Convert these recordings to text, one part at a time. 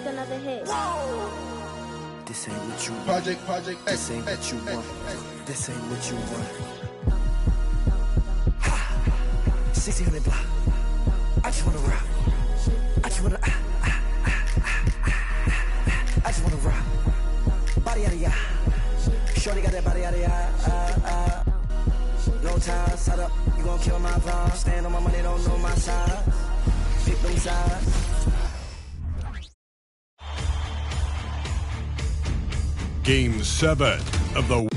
make another hit. This ain't what you want. Project This ain't what you want. This ain't what you want. 1600 block. I just wanna rock. I just wanna I just wanna rock. Body out of ya. Shorty got that body out of ya. No time, set up. You gon' kill my vibe. Stand on my money, don't know my size. Pick them sides. Game 7 of the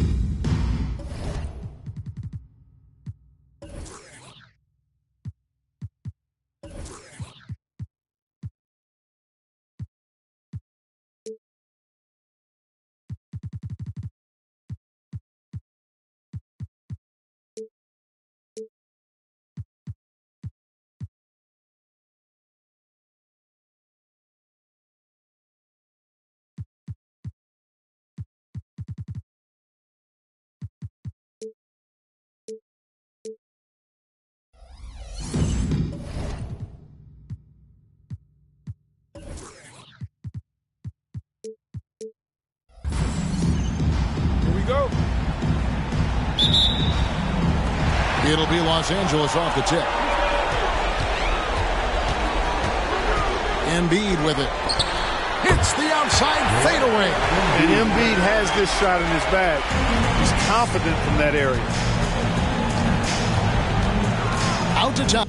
go. It'll be Los Angeles off the tip. Embiid with it. Hits the outside fadeaway. And Embiid has this shot in his bag. He's confident from that area. Out to top.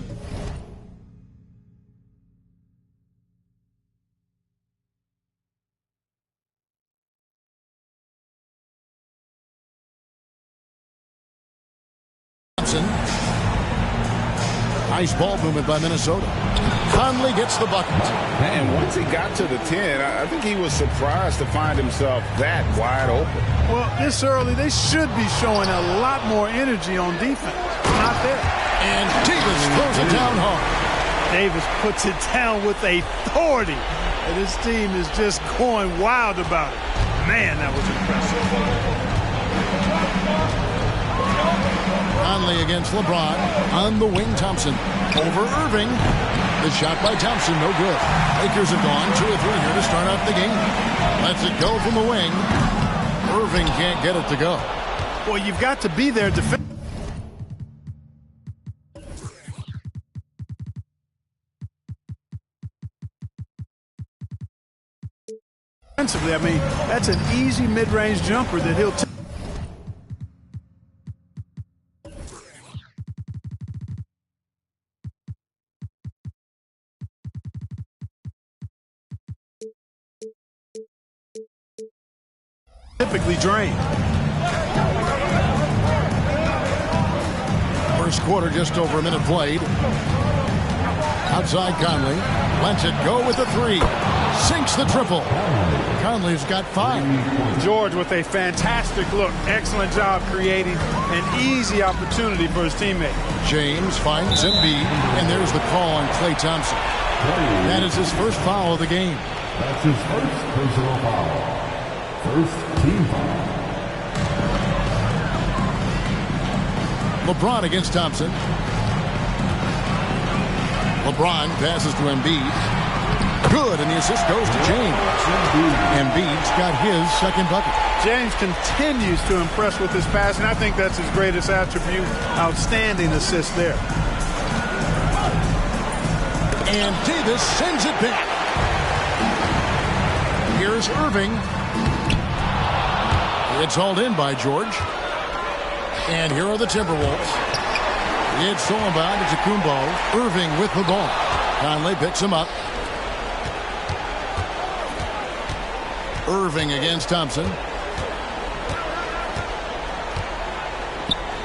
Nice ball movement by Minnesota. Conley gets the bucket. And once he got to the 10, I think he was surprised to find himself that wide open. Well, this early, they should be showing a lot more energy on defense. Not there. And Davis throws it down hard. Davis puts it down with authority. And his team is just going wild about it. Man, that was impressive. Conley against LeBron. On the wing, Thompson. Over Irving. The shot by Thompson, no good. Lakers have gone 2 or 3 here to start out the game. Lets it go from the wing. Irving can't get it to go. Well, you've got to be there defensively. I mean, that's an easy mid-range jumper that he'll take. Typically drained. First quarter, just over a minute played. Outside Conley. Lets it go with the 3. Sinks the triple. Conley's got 5. George with a fantastic look. Excellent job creating an easy opportunity for his teammate. James finds Embiid, and there's the call on Klay Thompson. That is his first foul of the game. That's his first personal foul. First team foul. LeBron against Thompson. LeBron passes to Embiid. Good, and the assist goes to James. Embiid's got his second bucket. James continues to impress with his passing. I think that's his greatest attribute. Outstanding assist there. And Davis sends it back. Here's Irving. It's hauled in by George. And here are the Timberwolves. It's Solomon to Kumbo. Irving with the ball. Conley picks him up. Irving against Thompson.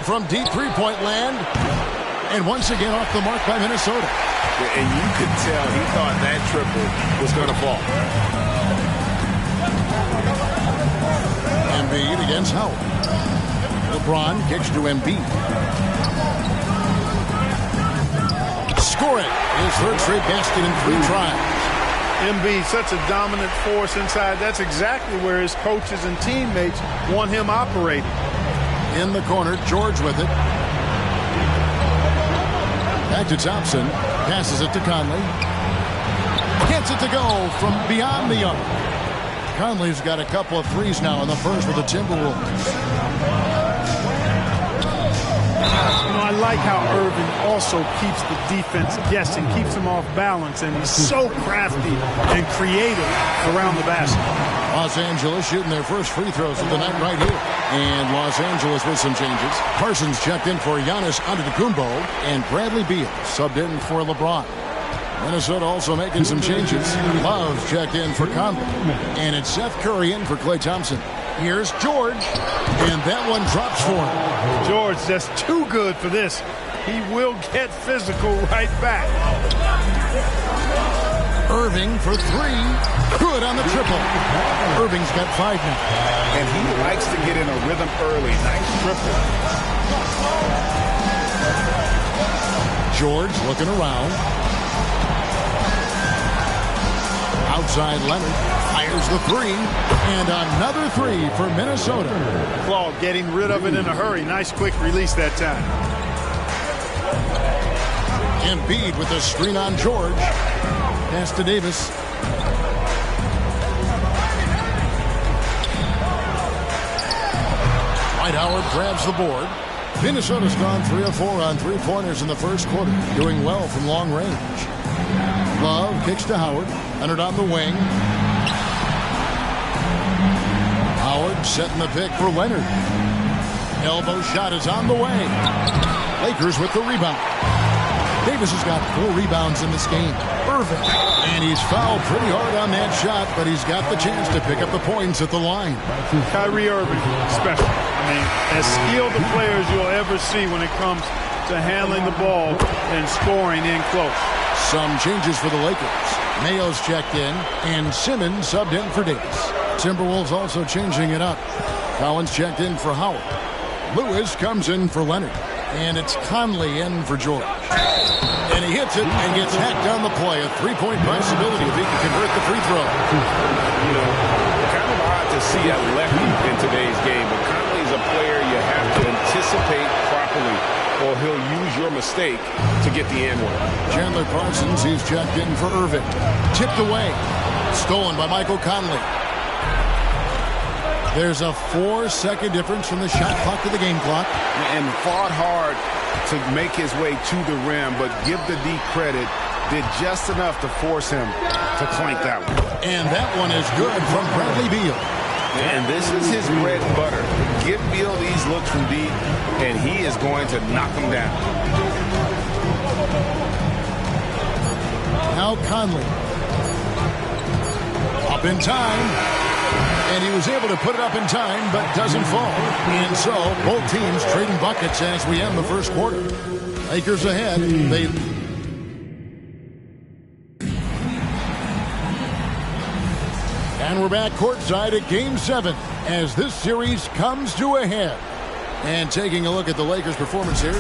From deep three-point land. And once again off the mark by Minnesota. And you could tell he thought that triple was going to fall. Embiid against Howard. LeBron kicks to Embiid. Score it. His third straight basket in 3 tries. Embiid, such a dominant force inside. That's exactly where his coaches and teammates want him operating. In the corner, George with it. Back to Thompson. Passes it to Conley. gets it to go from beyond the arc. Conley's got a couple of threes now in the first with the Timberwolves. I like how Irving also keeps the defense guessing, keeps them off balance, and he's so crafty and creative around the basket. Los Angeles shooting their first free throws of the night right here. And Los Angeles with some changes. Parsons checked in for Giannis Antetokounmpo, and Bradley Beal subbed in for LeBron. Minnesota also making some changes. Love checked in for Conley, and it's Seth Curry in for Klay Thompson. Here's George, and that one drops for him. George just too good for this. He will get physical right back. Irving for three. Good on the triple. Irving's got 5 now. And he likes to get in a rhythm early. Nice triple. George looking around. Outside Leonard fires the three, and another three for Minnesota. Claude getting rid of it in a hurry. Nice quick release that time. Embiid with the screen on George. Pass to Davis. Dwight Howard grabs the board. Minnesota's gone 3 of 4 on 3-pointers in the first quarter, doing well from long range. Love kicks to Howard. Leonard on the wing. Howard setting the pick for Leonard. Elbow shot is on the way. Lakers with the rebound. Davis has got 4 rebounds in this game. Irving. And he's fouled pretty hard on that shot, but he's got the chance to pick up the points at the line. Kyrie Irving, special. I mean, as skilled a player as you'll ever see when it comes to handling the ball and scoring in close. Some changes for the Lakers. Mayo's checked in, and Simmons subbed in for Davis. Timberwolves also changing it up. Collins checked in for Howard. Lewis comes in for Leonard. And it's Conley in for George. And he hits it and gets hacked on the play. A 3-point possibility if he can convert the free throw. You know, kind of odd to see a lefty in today's game, but Conley's a player you have to anticipate properly, or he'll use your mistake to get the and one. Chandler Parsons, he's checked in for Irving. Tipped away. Stolen by Michael Conley. There's a 4-second difference from the shot clock to the game clock. And fought hard to make his way to the rim, but give the D credit, did just enough to force him to clank that one. And that one is good from Bradley Beal. And this is his bread and butter. Give Beal these looks from deep, and he is going to knock them down. Now Conley. Up in time. And he was able to put it up in time, but doesn't fall. And so, both teams trading buckets as we end the first quarter. Lakers ahead. And we're back courtside at Game 7 as this series comes to a head. And taking a look at the Lakers' performance here,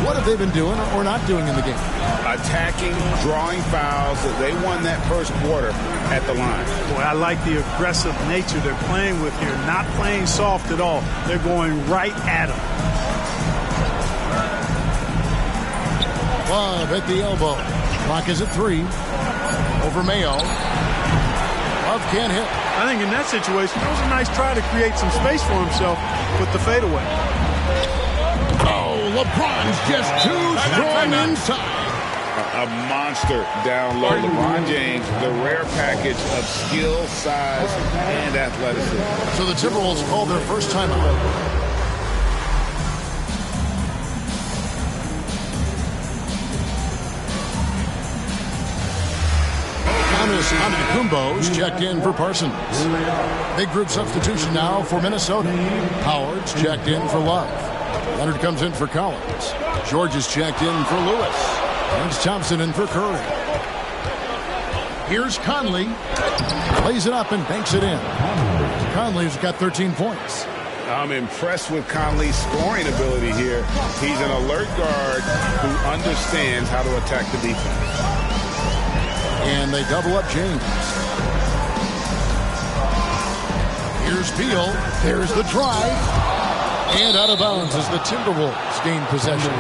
what have they been doing or not doing in the game? Attacking, drawing fouls. They won that first quarter at the line. Boy, I like the aggressive nature they're playing with here. Not playing soft at all. They're going right at him. Love at the elbow. Clock is at 3. Over Mayo. Love can't hit. I think in that situation, it was a nice try to create some space for himself with the fadeaway. Oh, LeBron's just too strong inside. A monster down low. LeBron James, the rare package of skill, size, and athleticism. So the Timberwolves called their first timeout. Giannis Antetokounmpo's checked in for Parsons. Big group substitution now for Minnesota. Howard's checked in for Love. Leonard comes in for Collins. George is checked in for Lewis. There's Thompson in for Curry. Here's Conley. Plays it up and banks it in. Conley's got 13 points. I'm impressed with Conley's scoring ability here. He's an alert guard who understands how to attack the defense. And they double up James. Here's Beal. There's the drive. And out of bounds as the Timberwolves gain possession.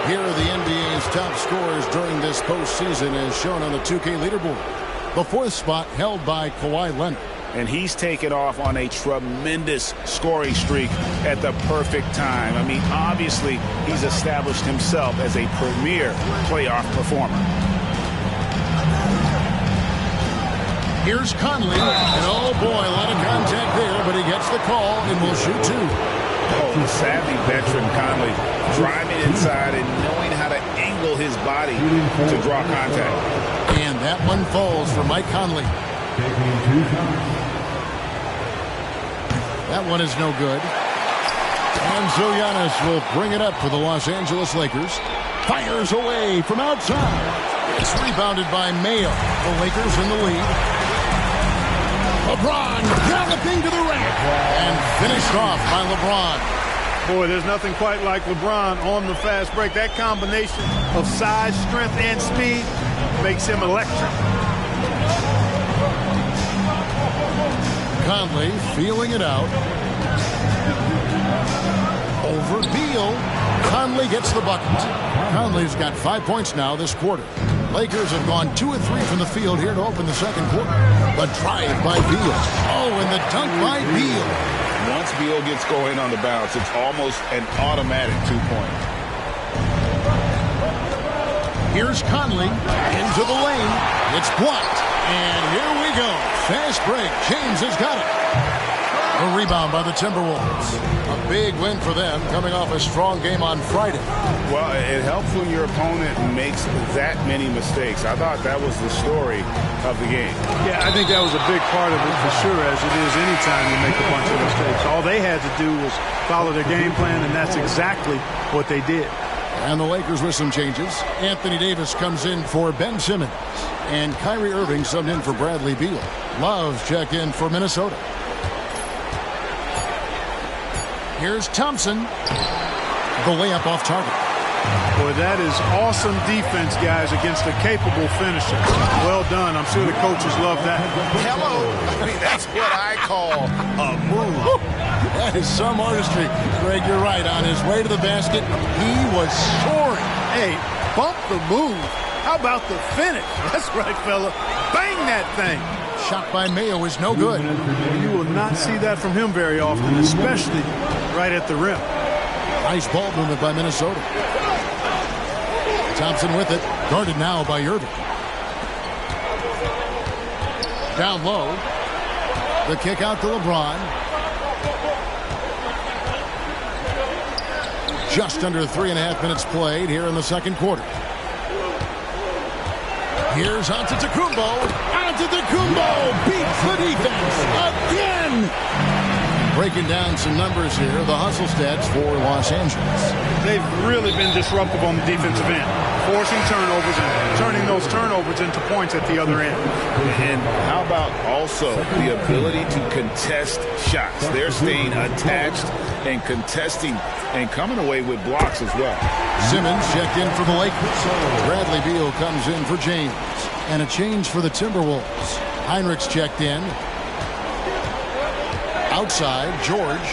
Here are the NBA's top scorers during this postseason as shown on the 2K leaderboard. The 4th spot held by Kawhi Leonard. And he's taken off on a tremendous scoring streak at the perfect time. I mean, obviously, he's established himself as a premier playoff performer. Here's Conley, and oh boy, a lot of contact there, but he gets the call and will shoot 2. Oh, the savvy veteran Conley driving inside and knowing how to angle his body to draw contact. And that one falls for Mike Conley. That one is no good. And so Giannis will bring it up for the Los Angeles Lakers. Fires away from outside. It's rebounded by Mayo. The Lakers in the lead. LeBron galloping to the rack. And finished off by LeBron. Boy, there's nothing quite like LeBron on the fast break. That combination of size, strength, and speed makes him electric. Conley feeling it out. Over Beal. Conley gets the bucket. Conley's got 5 points now this quarter. Lakers have gone 2 of 3 from the field here to open the second quarter. The drive by Beal. Oh, and the dunk by Beal. Once Beal gets going on the bounce, it's almost an automatic 2-point. Here's Conley into the lane. It's blocked. And here we go. Fast break. James has got it. A rebound by the Timberwolves. A big win for them coming off a strong game on Friday. Well, it helps when your opponent makes that many mistakes. I thought that was the story of the game. Yeah, I think that was a big part of it for sure, as it is anytime you make a bunch of mistakes. All they had to do was follow their game plan, and that's exactly what they did. And the Lakers with some changes. Anthony Davis comes in for Ben Simmons. And Kyrie Irving subbed in for Bradley Beal. Love checked in for Minnesota. Here's Thompson. The layup off target. Boy, that is awesome defense, guys, against a capable finisher. Well done. I'm sure the coaches love that. Hello. I mean, that's what I call a move. That is some artistry. Greg, you're right. On his way to the basket, he was soaring. Hey, bump the move. How about the finish? That's right, fella. Bang that thing. Shot by Mayo is no good. You will not see that from him very often, especially right at the rim. Nice ball movement by Minnesota. Thompson with it. Guarded now by Irving. Down low. The kick out to LeBron. Just under 3.5 minutes played here in the second quarter. Here's Antetokounmpo. Antetokounmpo beats the defense again. Breaking down some numbers here, the hustle stats for Los Angeles. They've really been disruptive on the defensive end, forcing turnovers and turning those turnovers into points at the other end. And how about also the ability to contest shots? They're staying attached and contesting and coming away with blocks as well. Simmons checked in for the Lakers. Bradley Beal comes in for James. And a change for the Timberwolves. Heinrichs checked in. Outside, George.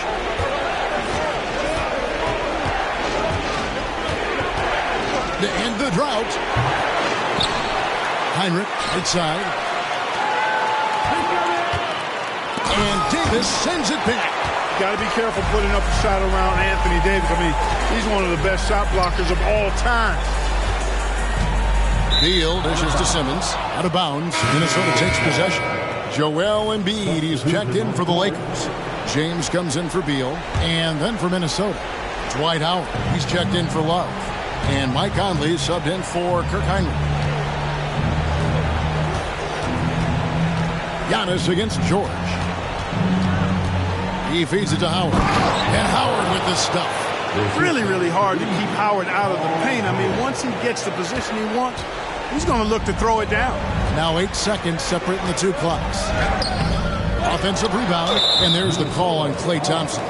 To end the drought. Heinrich, outside. And Davis sends it back. Got to be careful putting up a shot around Anthony Davis. I mean, he's one of the best shot blockers of all time. Beal dishes to Simmons. Out of bounds. Minnesota takes possession. Joel Embiid, he's checked in for the Lakers. James comes in for Beal. And then for Minnesota, Dwight Howard. He's checked in for Love. And Mike Conley subbed in for Kirk Heinrich. Giannis against George. He feeds it to Howard. And Howard with the stuff. Really, really hard to keep Howard out of the paint. I mean, once he gets the position he wants, he's going to look to throw it down. Now 8 seconds separating the two clocks. Offensive rebound, and there's the call on Klay Thompson.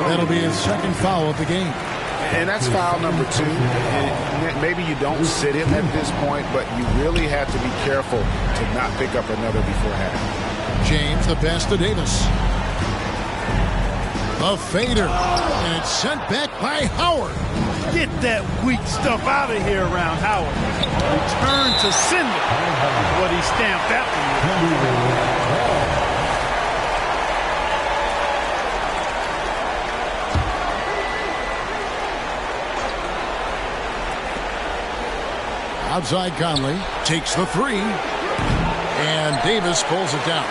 That'll be his second foul of the game. And that's foul number 2. And maybe you don't sit him at this point, but you really have to be careful to not pick up another before half. James, the pass to Davis. A fader, and it's sent back by Howard. Get that weak stuff out of here around Howard. Return to sender. What he stamped that one. Outside Conley takes the three. And Davis pulls it down.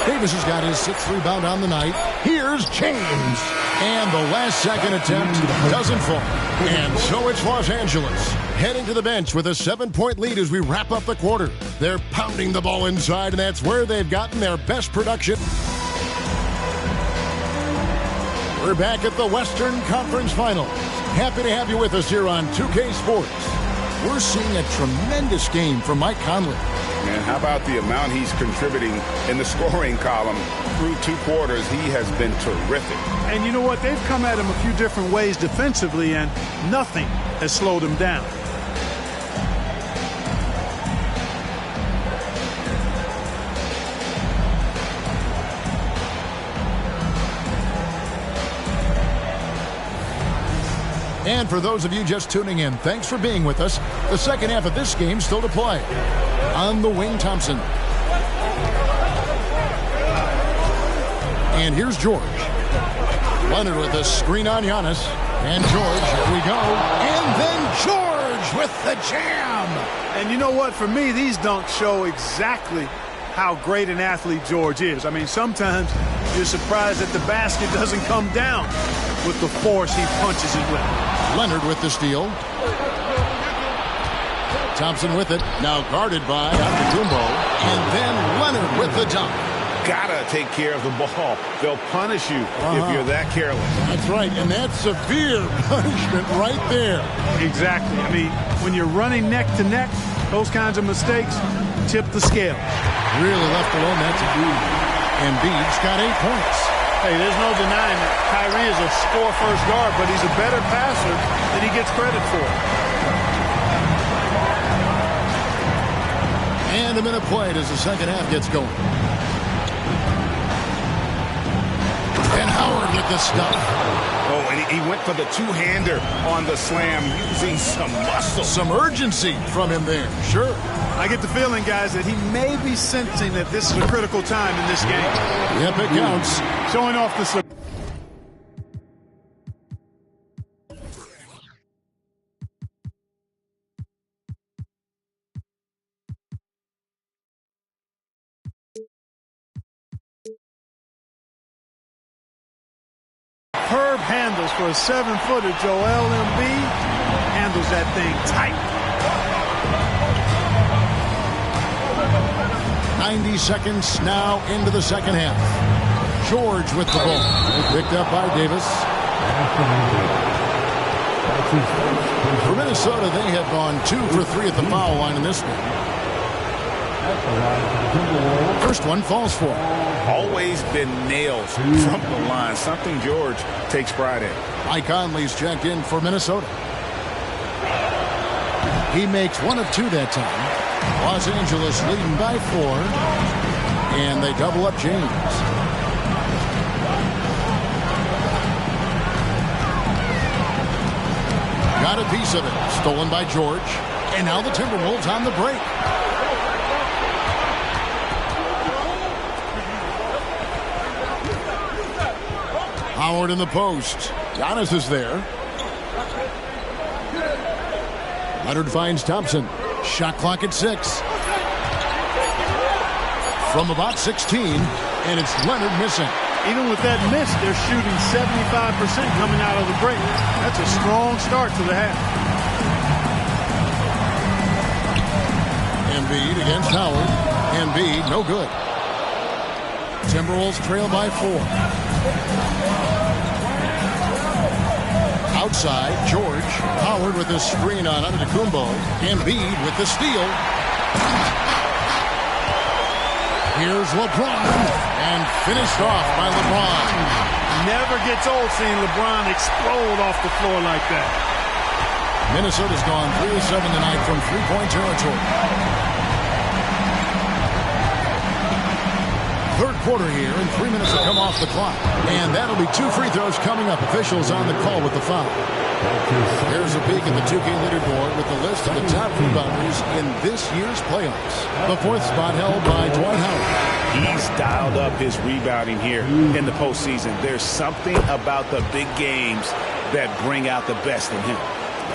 Davis has got his 6th rebound on the night. Here's James. And the last second attempt doesn't fall. And so it's Los Angeles heading to the bench with a 7-point lead as we wrap up the quarter. They're pounding the ball inside, and that's where they've gotten their best production. We're back at the Western Conference Finals. Happy to have you with us here on 2K Sports. We're seeing a tremendous game from Mike Conley. Man, how about the amount he's contributing in the scoring column through 2 quarters? He has been terrific. And you know what? They've come at him a few different ways defensively, and nothing has slowed him down. And for those of you just tuning in, thanks for being with us. The second half of this game still to play. On the wing, Thompson. And here's George. Leonard with a screen on Giannis. And George, here we go. And then George with the jam. And you know what? For me, these dunks show exactly how great an athlete George is. I mean, sometimes you're surprised that the basket doesn't come down with the force he punches it with. Leonard with the steal. Thompson with it. Now guarded by Antetokounmpo. And then Leonard with the dunk. Gotta take care of the ball. They'll punish you if you're that careless. That's right, and that's severe punishment right there. Exactly. I mean, when you're running neck to neck, those kinds of mistakes tip the scale. Really left alone, that's Embiid. Embiid's got 8 points. Hey, there's no denying that Kyrie is a score-first guard, but he's a better passer than he gets credit for. And a minute played as the second half gets going. And Howard with the stuff. Oh, and he went for the two-hander on the slam using some muscle. Some urgency from him there, sure. I get the feeling, guys, that he may be sensing that this is a critical time in this game. Yep, it counts. Showing off the... Herb handles for a 7-footer. Joel Embiid handles that thing tight. 90 seconds now into the second half. George with the ball. Picked up by Davis. For Minnesota, they have gone 2 for 3 at the foul line in this one. First one falls for him. Always been nailed from the line. Something George takes pride in. Mike Conley's checked in for Minnesota. He makes 1 of 2 that time. Los Angeles leading by 4. And they double up James. Got a piece of it. Stolen by George. And now the Timberwolves on the break. Howard in the post. Giannis is there. Leonard finds Thompson. Shot clock at 6. From about 16, and it's Leonard missing. Even with that miss, they're shooting 75% coming out of the break. That's a strong start to the half. Embiid against Howard. Embiid, no good. Timberwolves trail by 4. Outside, George. Howard with his screen on Antetokounmpo. Embiid with the steal. Here's LeBron. And finished off by LeBron. Never gets old seeing LeBron explode off the floor like that. Minnesota's gone 3 of 7 tonight from three-point territory. Third quarter here, and 3 minutes to come off the clock. And that'll be 2 free throws coming up. Officials on the call with the foul. Here's a peek at the 2K leaderboard with the list of the top rebounders in this year's playoffs. The 4th spot held by Dwight Howard. He's dialed up his rebounding here in the postseason. There's something about the big games that bring out the best in him.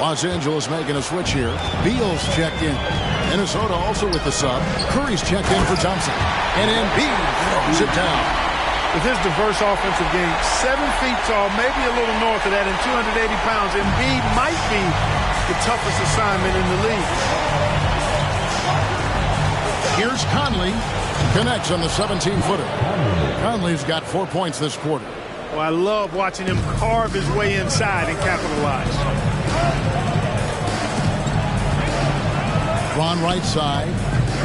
Los Angeles making a switch here. Beal's checked in. Minnesota also with the sub. Curry's checked in for Thompson. And Embiid throws it down. With his diverse offensive game, 7 feet tall, maybe a little north of that, and 280 pounds, Embiid might be the toughest assignment in the league. Here's Conley. Connects on the 17-footer. Conley's got 4 points this quarter. Well, I love watching him carve his way inside and capitalize. Ron right side.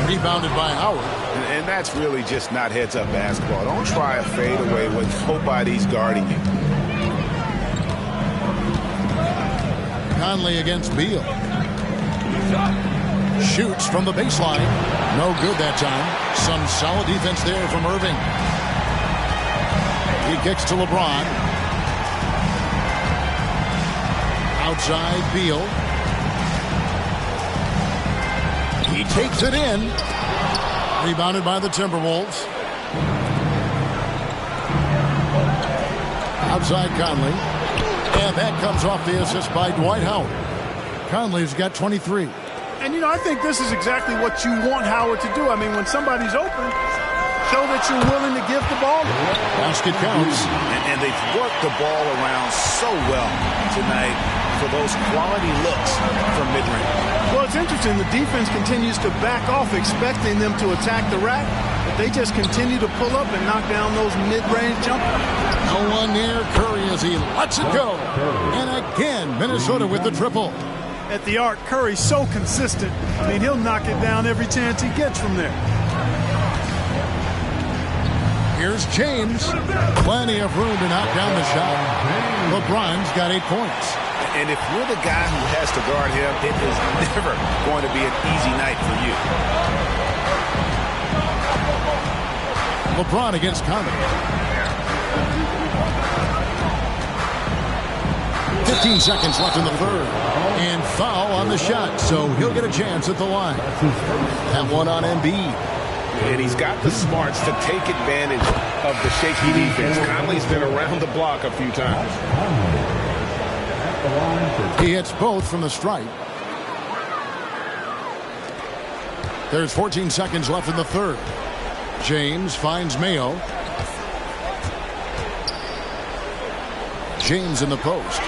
Rebounded by Howard. And that's really just not heads-up basketball. Don't try a fadeaway when nobody's guarding you. Conley against Beal. Shoots from the baseline. No good that time. Some solid defense there from Irving. He kicks to LeBron. Outside Beal. He takes it in. Rebounded by the Timberwolves. Outside Conley. And that comes off the assist by Dwight Howard. Conley's got 23. And, I think this is exactly what you want Howard to do. I mean, when somebody's open, show that you're willing to give the ball. Basket counts. And they've worked the ball around so well tonight for those quality looks from mid-range. Well, it's interesting. The defense continues to back off, expecting them to attack the rack. But they just continue to pull up and knock down those mid-range jumpers. No one near Curry as he lets it go. And again, Minnesota with the triple. At the arc, Curry's so consistent. I mean, he'll knock it down every chance he gets from there. Here's James. Plenty of room to knock down the shot. LeBron's got 8 points. And if you're the guy who has to guard him, it is never going to be an easy night for you. LeBron against Conley. 15 seconds left in the third. And foul on the shot, so he'll get a chance at the line. That one on Embiid. And he's got the smarts to take advantage of the shaky defense. Conley's been around the block a few times. He hits both from the stripe. There's 14 seconds left in the third. James finds Mayo. James in the post.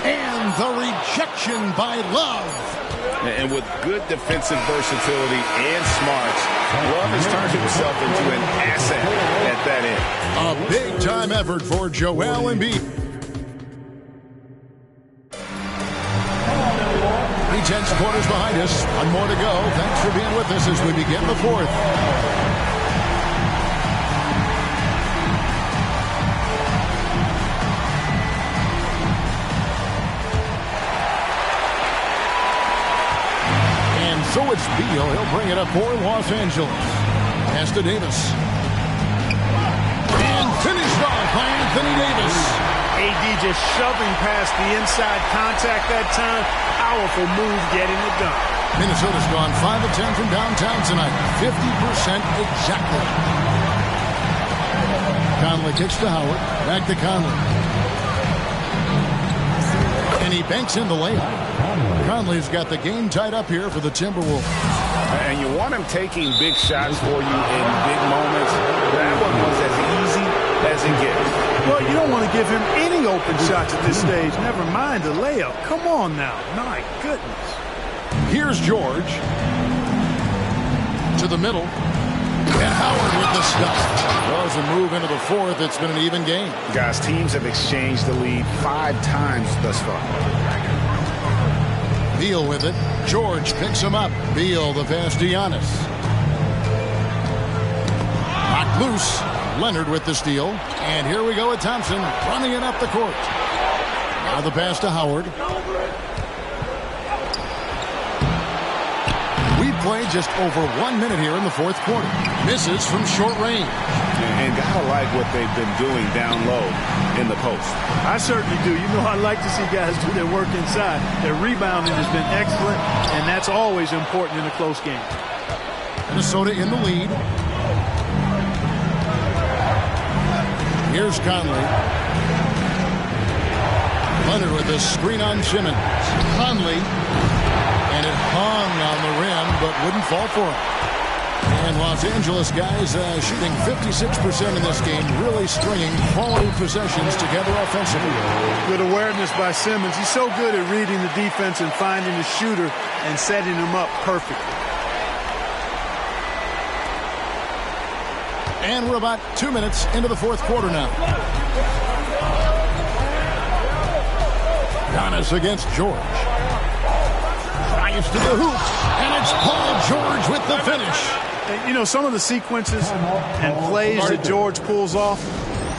And the rejection by Love. And with good defensive versatility and smarts, Love has turned himself into an asset at that end. A big-time effort for Joel Embiid. 3/10 quarters behind us. One more to go. Thanks for being with us as we begin the fourth. So it's Beal. He'll bring it up for Los Angeles. Pass to Davis. And finished off by Anthony Davis. AD just shoving past the inside contact that time. Powerful move getting it done. Minnesota's gone 5 of 10 from downtown tonight. 50% exactly. Conley kicks to Howard. Back to Conley. And he banks in the layup. Conley's got the game tied up here for the Timberwolves. And you want him taking big shots for you in big moments. That one was as easy as it gets. Well, you don't want to give him any open shots at this stage. Never mind a layup. Come on now. My goodness. Here's George. To the middle. And Howard with the stuff. Well, as we move into the fourth, it's been an even game. Guys, teams have exchanged the lead 5 times thus far. Beal with it. George picks him up. Beal the pass to Giannis. Knocked loose. Leonard with the steal. And here we go with Thompson running it up the court. Now the pass to Howard. We play just over 1 minute here in the fourth quarter. Misses from short range. And gotta like what they've been doing down low in the post. I certainly do. You know, I like to see guys do their work inside. Their rebounding has been excellent, and that's always important in a close game. Minnesota in the lead. Here's Conley. Leonard with a screen on Simmons. Conley. And it hung on the rim, but wouldn't fall for him. And Los Angeles guys shooting 56% in this game, really stringing quality possessions together offensively. Good awareness by Simmons. He's so good at reading the defense and finding the shooter and setting him up perfectly. And we're about 2 minutes into the fourth quarter now. Giannis against George. Drives to the hoop, and it's Paul George with the finish. And, you know, some of the sequences and plays that George pulls off,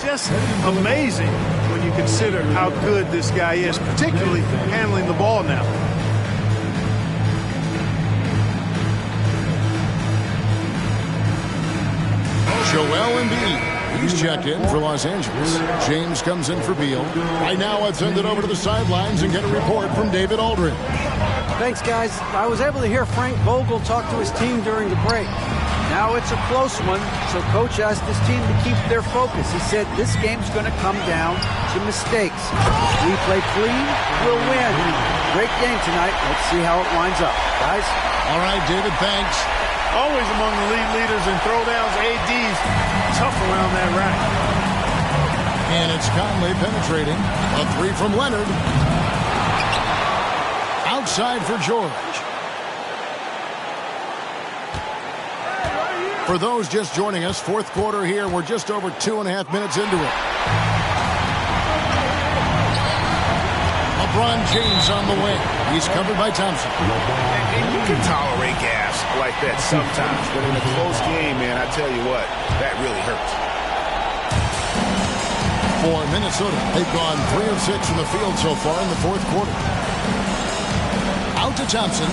just amazing when you consider how good this guy is, particularly handling the ball now. Joel Embiid. He's checked in for Los Angeles. James comes in for Beal. Right now, I'd send it over to the sidelines and get a report from David Aldridge. Thanks, guys. I was able to hear Frank Vogel talk to his team during the break. Now it's a close one, so Coach asked his team to keep their focus. He said this game's going to come down to mistakes. If we play clean, we'll win. Great game tonight. Let's see how it winds up. Guys? All right, David, thanks. Always among the lead leaders in throwdowns. AD's tough around that rack. And it's Conley penetrating. A three from Leonard. Outside for George. For those just joining us, fourth quarter here. We're just over 2.5 minutes into it. LeBron James on the wing. He's covered by Thompson. And you can tolerate gas like that sometimes, but in a close game, man, I tell you what, that really hurts. For Minnesota, they've gone 3 of 6 from the field so far in the fourth quarter. Out to Thompson.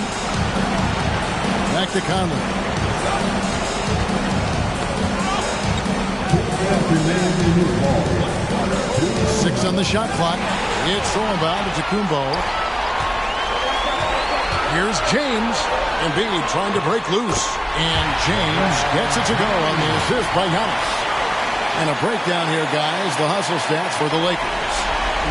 Back to Conley. 6 on the shot clock. It's thrown bound to Kumbo. Here's James. Embiid trying to break loose. And James gets it to go on the assist by Giannis. And a breakdown here, guys. The hustle stats for the Lakers.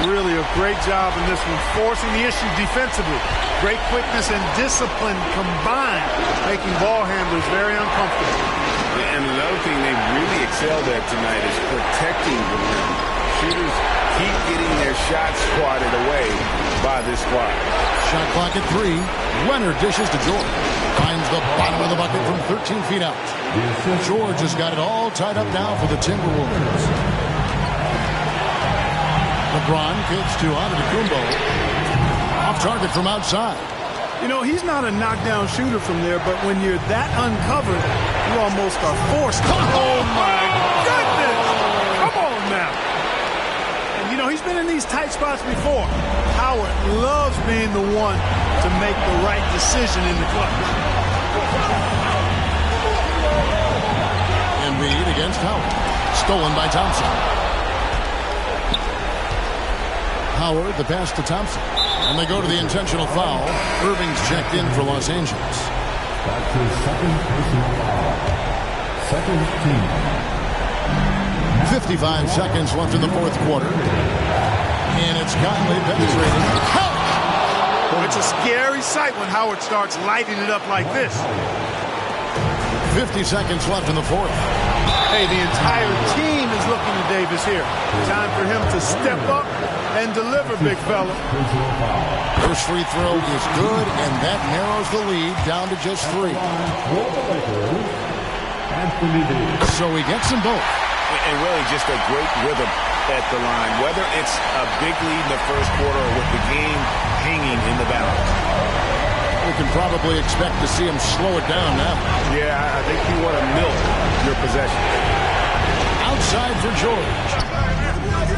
Really a great job in this one, forcing the issue defensively. Great quickness and discipline combined, making ball handlers very uncomfortable. And another thing they've really excelled at tonight is protecting the rim. Shooters keep getting their shots swatted away by this squad. Shot clock at 3. Leonard dishes to George. Finds the bottom of the bucket from 13 feet out. George has got it all tied up now for the Timberwolves. LeBron kicks to Antetokounmpo. Off target from outside. You know, he's not a knockdown shooter from there, but when you're that uncovered, you almost are forced. Oh, my goodness! Come on now. And, you know, he's been in these tight spots before. Howard loves being the one to make the right decision in the clutch. Embiid against Howard. Stolen by Thompson. Howard, the pass to Thompson. And they go to the intentional foul. Irving's checked in for Los Angeles. That's his second personal foul. Second team. 55 seconds left in the fourth quarter. And it's Conley penetrating. Well, it's a scary sight when Howard starts lighting it up like this. 50 seconds left in the fourth. Hey, the entire team is looking to Davis here. Time for him to step up and deliver, big fella. First free throw is good, and that narrows the lead down to just 3. So he gets them both. And really just a great rhythm at the line, whether it's a big lead in the first quarter or with the game hanging in the balance. We can probably expect to see him slow it down now. Yeah, I think you want to milk your possession. Outside for George.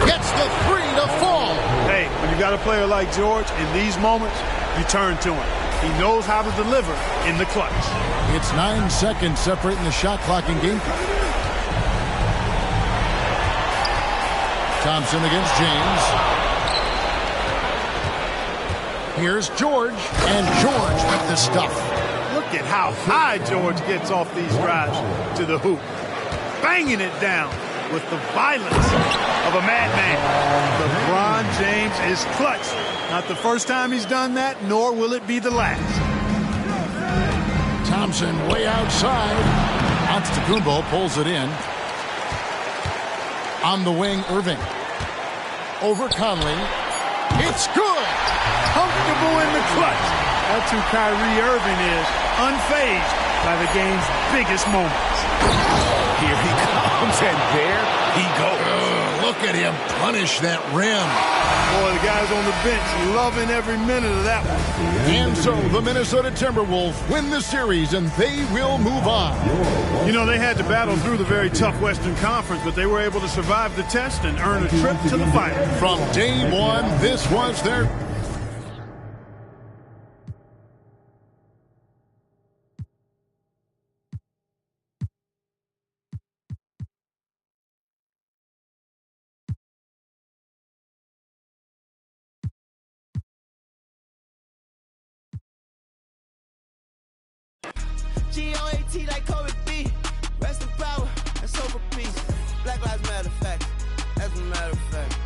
Gets the 3 to fall. Hey, when you got a player like George, in these moments, you turn to him. He knows how to deliver in the clutch. It's 9 seconds separating the shot clock and game clock. Thompson against James. Here's George, and George with the stuff. Look at how high George gets off these drives to the hoop. Banging it down with the violence of a madman. LeBron James is clutch. Not the first time he's done that, nor will it be the last. Thompson way outside. Antetokounmpo pulls it in. On the wing, Irving. Over Conley. It's good. Comfortable in the clutch. That's who Kyrie Irving is. Unfazed by the game's biggest moments. Here he comes, and there he goes. Look at him punish that rim. Boy, the guys on the bench loving every minute of that one. And so the Minnesota Timberwolves win the series, and they will move on. You know, they had to battle through the very tough Western Conference, but they were able to survive the test and earn a trip to the final. From day one, this was their... G-O-A-T like Kobe B. Rest in power and sober peace. Black Lives Matter fact. As a matter of fact.